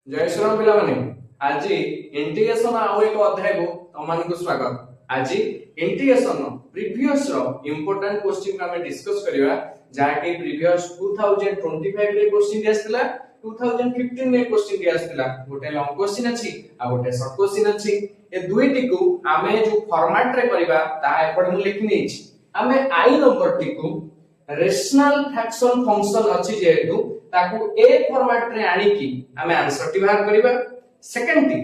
जय श्री राम पिला माने आज इंटीग्रेशन आउ एक अध्याय को तमान को स्वागत। आज इंटीग्रेशन प्रीवियस रो इंपोर्टेंट क्वेश्चन का हम डिस्कस करिवा जाके प्रीवियस 2025 रे क्वेश्चन दिसला 2015 में क्वेश्चन दिसला गोटे लॉन्ग क्वेश्चन अछि आ गोटे शॉर्ट क्वेश्चन अछि ए दुईटी को आमे जो फॉर्मेट रे करिवा ता एपड मु लिखि नेछि आमे आई नंबर टी को रेशनल फ्रैक्शन फंक्शन अछि जेतु ताकू ए फॉर्मेट रे आनी की हमें आंसर टी बाहर करिबा। सेकंड थिंग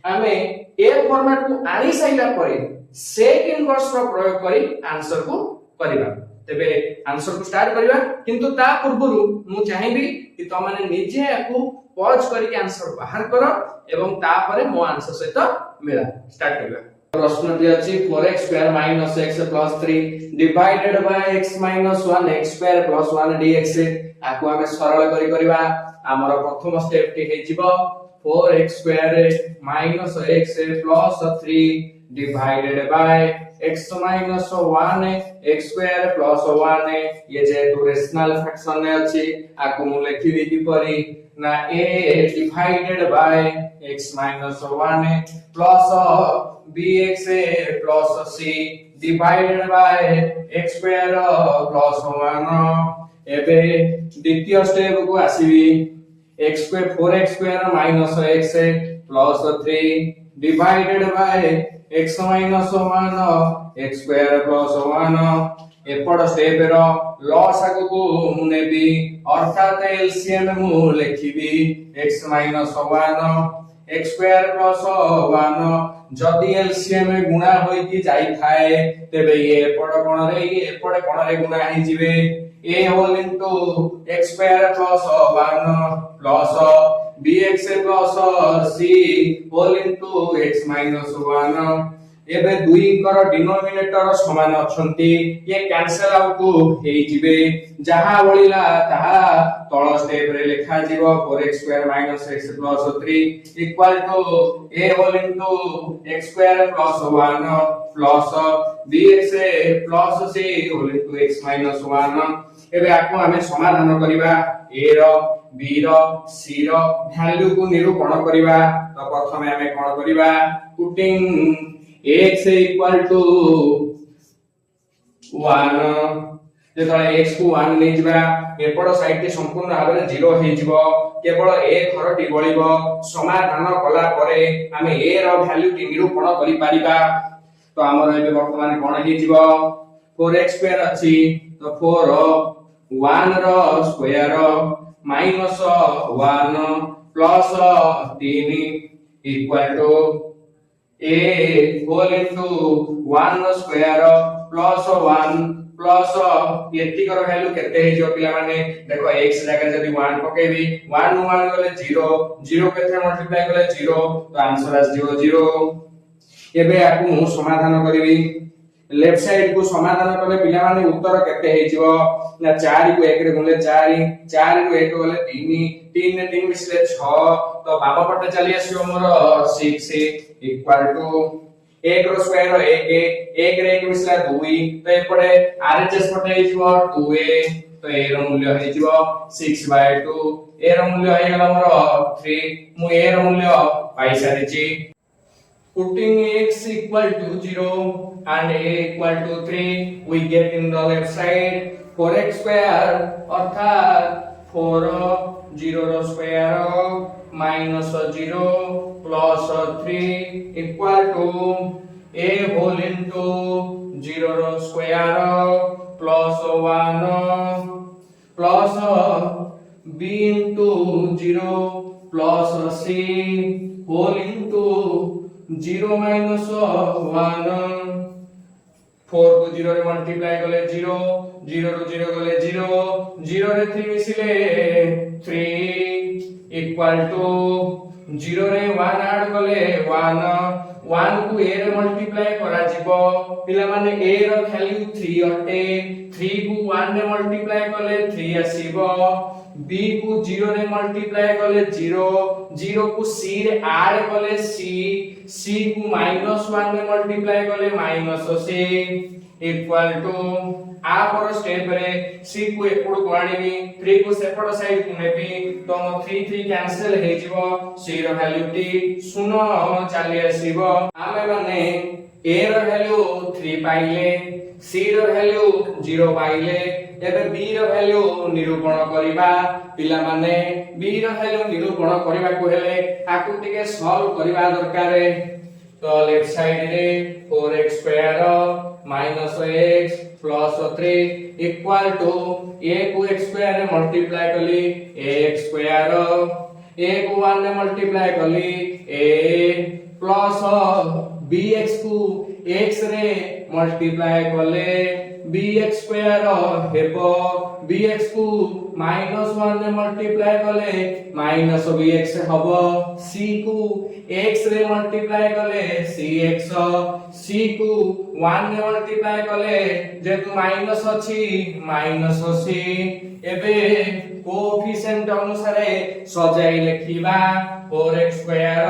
हमें ए फॉर्मेट को आनी साइला परे सेक इनवर्स रो प्रयोग करी आंसर को करिबा। तबे आंसर को स्टार्ट करिबा किंतु ता पूर्वरु मु चाहेबी कि त माने निजे याकू पॉज करी के आंसर बाहर करो एवं ता परे मो आंसर सहित मिला स्टार्ट करिबा। प्रश्न टी अछि 4x - x + 3 divided by x - 1 x + 1 dx आकु हमें सरल करी करबा। हमर प्रथम स्टेप टी हे जिवो 4x - x + 3 divided by x - 1 x + 1 ये जेतु रेशनल फ्रैक्शन ने अछि आकु मु लिखि दी कि परी ना a divided by x - 1 plus bx plus c divided by x square plus 1 एबे द्वितीय स्टेप को आसीबी x square 4x square minus x plus 3 divided by x minus 1 x square plus 1 एपड step row loss आगु मु नेबी अर्थात LCM मु लिखिबी x minus 1 x square plus 1 जदि LCM में गुणा होई की जाई थाए तबे ये एपड कोण रे ये एपड कोण रे गुणा हे जिवे a whole into x square plus 1 plus bx plus c whole into x minus 1 एबे दुई कर डिनोमिनेटर समान अछंती ये कैंसल आउट हे जिवे जहा बळिला ताहा तळ स्टेप रे लिखा जिवो 4x square - x plus 3 equal to a whole into x square plus 1 plus bx plus c whole into x minus 1 एबे आको हमें समाधान करिबा a रो b रो c रो वैल्यू को निरूपण करिबा। तो प्रथमे हमें कोन करिबा पुटिंग x equal to 1 जेतले x को 1 नै जिबा एपड साइड के संपूर्ण भाबरे 0 हे जिवो केवल a खरटी बळिबो समाधान कला परे हमें a रो वैल्यू के निरूपण करि पारिबा। तो हमर एबे वर्तमान कोन हे जिवो 4x स्क्वायर अछि तो 4 1 रो square minus 1 plus 3 equal to a whole into 1 square plus 1 plus एति कर वैल्यू केते हे जो पिला माने देखो x जगह जदी 1 पकेबी 1 1 गले 0 0 केते मल्टीप्लाई गले 0 तो आंसर आस जिवो 0। एबे आकु समाधान करबी लेफ्ट साइड को समाधान करले पिला माने उत्तर केते हे जिवो ना 4 को 1 रे गुणले 4 4 को 1 गले 3 3 ने 3 मिसले 6 तो बाबा पटे चली आसीओ मोर 6 इक्वल टू 1 रो स्क्वायर 1 रे 1 मिसला 2 तो एपडे आरएचएस पटे हिजो 2a तो a रो मूल्य हिजो 6/2 a रो मूल्य हे गेला मोर 3 मु a रो मूल्य पाई सारिची putting x equal to 0 and a equal to 3 we get in the left side 4x square अर्थात 4 0 रो square minus 0 plus 3 equal to a whole into 0 रो square plus 1 plus b into 0 plus c whole into 0 minus 1 4 को 0 रे multiply गले 0 0 रो 0 गले 0 0 रे 3 मिसिले 3 equal to 0 रे 1 add गले 1 1 को a रे मल्टीप्लाई करा जिवो पिला माने a रो वैल्यू 3 अटे 3 को 1 रे मल्टीप्लाई करले 3 आसीबो b को 0 रे मल्टीप्लाई करले 0 0 को c रे ऐड करले c को -1 रे मल्टीप्लाई करले -c इक्वल टू आ पर स्टेप रे c को एपड़ को आनिबी 3 को सेपड़ साइड को नेबी तो म 3 3 कैंसिल हे जिवो c रो वैल्यू टी 0 चली आसीबो आमे माने a रो वैल्यू 3 पाइले c रो वैल्यू 0 पाइले एबे b रो वैल्यू निरूपण करिबा पिला माने b रो वैल्यू निरूपण करिबा को हेले आकु टिके सॉल्व करिबा दरकार तो लेफ्ट साइड रे 4x square minus x plus 3 equal to a को x स्क्वायर रे मल्टीप्लाई कली ax स्क्वायर a को 1 रे मल्टीप्लाई कली a प्लस bx को x रे मल्टीप्लाई कले bx स्क्वायर हेबो bx को -1 रे मल्टीप्लाई कले माइनस bx हबो c को x रे मल्टीप्लाई कले cx c को 1 रे मल्टीप्लाई कले जेतु माइनस अछि माइनस c एबे कोएफिशिएंट अनुसार सजाई लिखिबा 4x square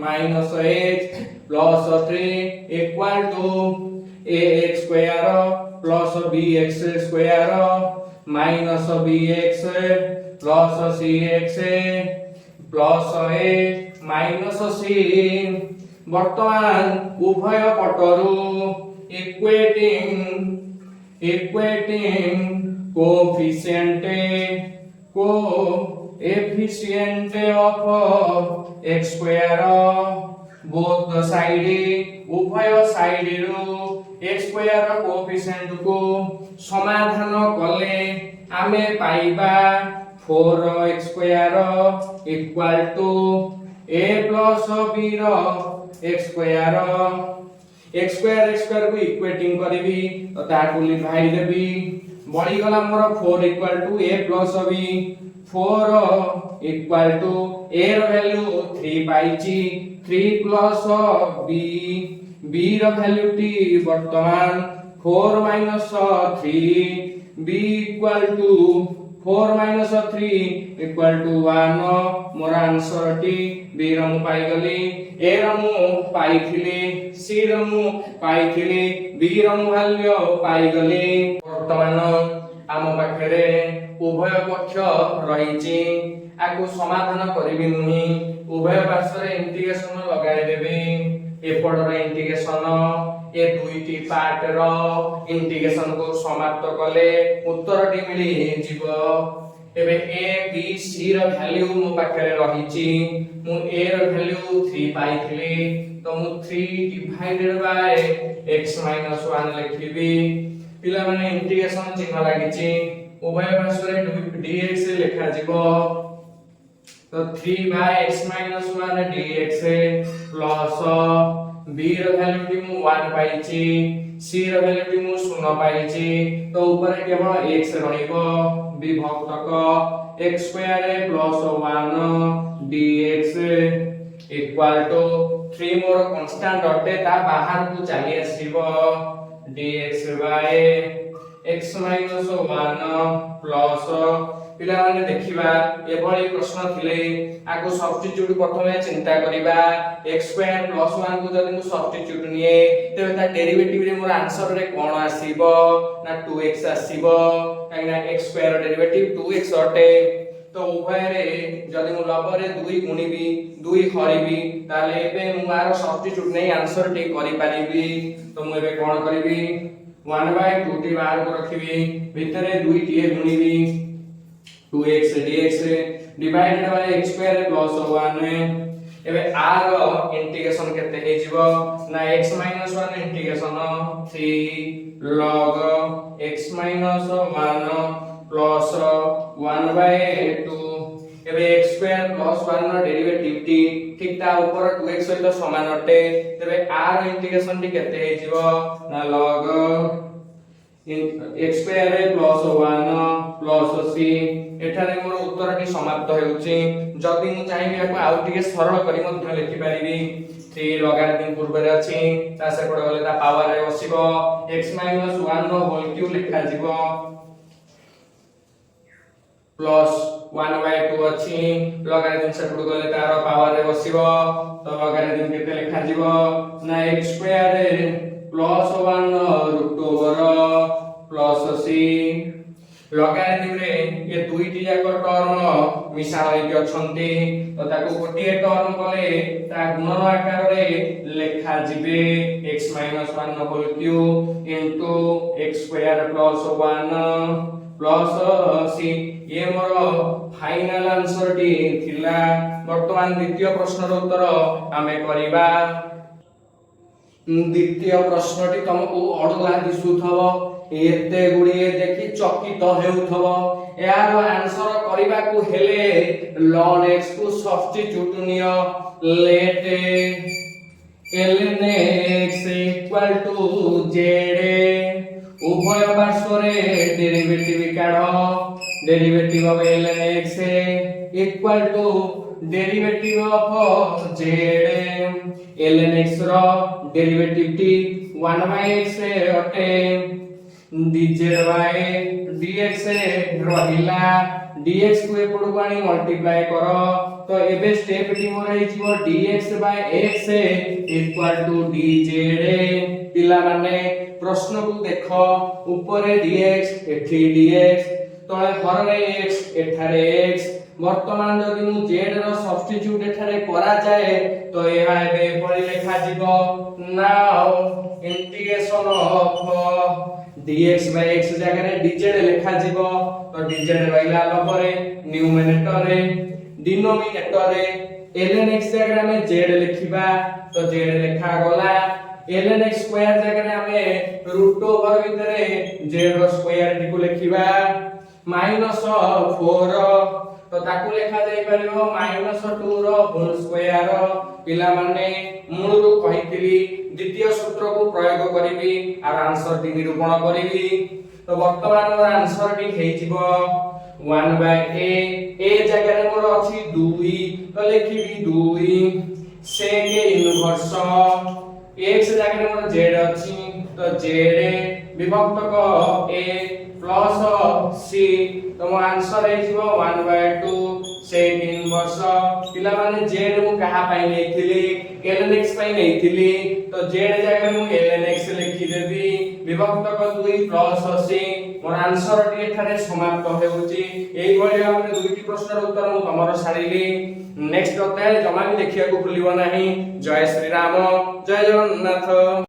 minus x plus 3 equal to ax square plus bx square minus bx plus cx plus a minus c वर्तमान उभय पटरु equating coefficient of x square both the side उभय side रो x square coefficient को समाधान कले आमे पाइबा 4x square equal to a plus b रो x स्क्वायर को इक्वेटिंग करबी तो ताकू लिखाई देबी बड़ी गला मोर 4 equal to a plus b 4 equal to a रो वैल्यू 3 पाइची 3 प्लस b रो वैल्यू टी वर्तमान 4 minus 3 b equal to 4 minus 3 equal to 1 मोर आंसर टी b रो मु पाई गली a रो मु पाई थिली c रो मु पाई थिली b रो मु वैल्यू पाई गली वर्तमान आम पाखरे उभय पक्ष रहिची आकु समाधान करबी नुही उभय पार्श्व रे इंटीग्रेशन लगाई देबी एपडर इंटीग्रेशन ए दुईटी पार्ट रो इंटीग्रेशन को समाप्त कले उत्तर टी मिली जीवो एबे a b c रो वैल्यू मो पाखरे रहिची मु a रो वैल्यू 3 पाइथिली तो मु 3 डिवाइडेड बाय x - 1 लिखिबी पिला माने इंटीग्रेशन चिन्ह लागिची उभय पार्श्व रे dx लिखा जीवो तो 3 by x - 1 dx plus b रो वैल्यू टी मु 1 पाइची c रो वैल्यू टी मु 0 पाइची तो ऊपर केवल x रहिबो विभक्तक x square plus 1 dx equal to 3 मोर कांस्टेंट अटे ता बाहर को चली आसीबो dx बाय x - 1 प्लस पिला माने देखिबा एभली प्रश्न थिले आको सब्स्टिट्यूट प्रथमे चिंता करिबा x स्क्वायर प्लस 1 को जदि मु सब्स्टिट्यूट निए तेबे ता डेरिवेटिव रे मोर आंसर रे कोन आसीबो ना 2x आसीबो काइना x square derivative 2x अटे तो उभय रे जदि मु लब रे 2 गुणिबी 2 हरिबी ताले एबे मु आरो सब्स्टिट्यूट नै आंसर टे करि परिबी तो मु एबे कोन करिबी 1/2 टी बाहर को रखिबी भितरे 2 टी गुणिबी 2x dx divided by x square plus 1 एबे r रो इंटीग्रेशन केते हे जिवो ना x - 1 integration 3 log x - 1 plus 1/2 एबे x स्क्वायर प्लस 1 रो डेरिवेटिव टी ठीक ता ऊपर 2x सहित समान अटे तबे r इंटीग्रेशन टी केते हे जिवो ना log x square plus 1 plus c एठारे मोर उत्तर टी समाप्त हेउची जदि मु चाहि याको आउ टिके सरल करी मध्ये लिखि परिबी 3 लॉगरिथम पूर्व रे अछि ता से पड गले ता पावर रे बसिबो x - 1 रो होल क्यूब लिखा जिवो प्लस 1/2 अछि लॉगरिथम से पड गले तार पावर रे बसिबो तो लॉगरिथम केते लिखा जिवो ना x square plus 1 root over plus C logarithm रे ये दुईटी जाक टर्म मिसाण होइके अछंती तो ताको गोटिए टर्म कले ता गुणन आकार रे लेखा जिवे x - 1 whole cube into x square plus 1 plus C ये मोर फाइनल आंसर टी थिला। वर्तमान द्वितीय प्रश्न रो उत्तर आमे करिबा। द्वितीय प्रश्नटी तुमको अडुआ दिसुथबो एते गुड़िए देखि चकित हेउथबो यार आंसर करिबा को हेले ln x को सब्स्टिट्यूट नियो let ln x equal to z उभय पार्श्व रे डेरिवेटिव काढो derivative of ln x equal to derivative of z ln x रो डेरिवेटिव टी 1/x अटे dz by dx रहिला dx को एपड़ को आनी मल्टीप्लाई करो तो एबे स्टेप टी मोर रही जीवो dx by x equal to dz। पिला माने प्रश्न को देखो ऊपर dx एठी dx तळे हर रे x एठारे x वर्तमान जदि मु z रो सब्स्टिट्यूट एठारे करा जाए तो एहा एबे परि लेखा जीवो now integration of dx by x जगह रे dz लेखा जीवो तो dz रहिला लपरे न्यूमरेटर रे डिनोमिनेटर रे ln x जगह में z लिखिबा तो z लेखा गला ln x स्क्वायर जगह रे हमें रूट ओवर भितरे z रो स्क्वायर टी को लिखिबा -4 तो ताकू लेखा जाई परिबो -2 रो होल स्क्वायर पिला माने मूल रो कहितली द्वितीय सूत्र को प्रयोग करिवि और आंसर टी निरूपण करिवि तो वर्तमान मोर आंसर टी हेजिबो 1/a जगह रे मोर अछि 2 तो लिखिबि 2 सेक इनवर्स x जगह रे मोर z अछि तो z विभक्त क a प्लस c तो मो आंसर हेजिबो 1/2 सेक इनवर्स पिला माने z मु कहा पाई लेथिली ln x पाई लेथिली तो z जगह मु ln x लिखि देबी विभक्त क 2 प्लस c मोर आंसर टी एठारे समाप्त हेउची एई भली हमने दुईटी प्रश्नर उत्तर मु तमरो सारिली। नेक्स्ट अध्याय जमा भी देखिया को भूलिबो नाही। जय श्री राम जय जगन्नाथ।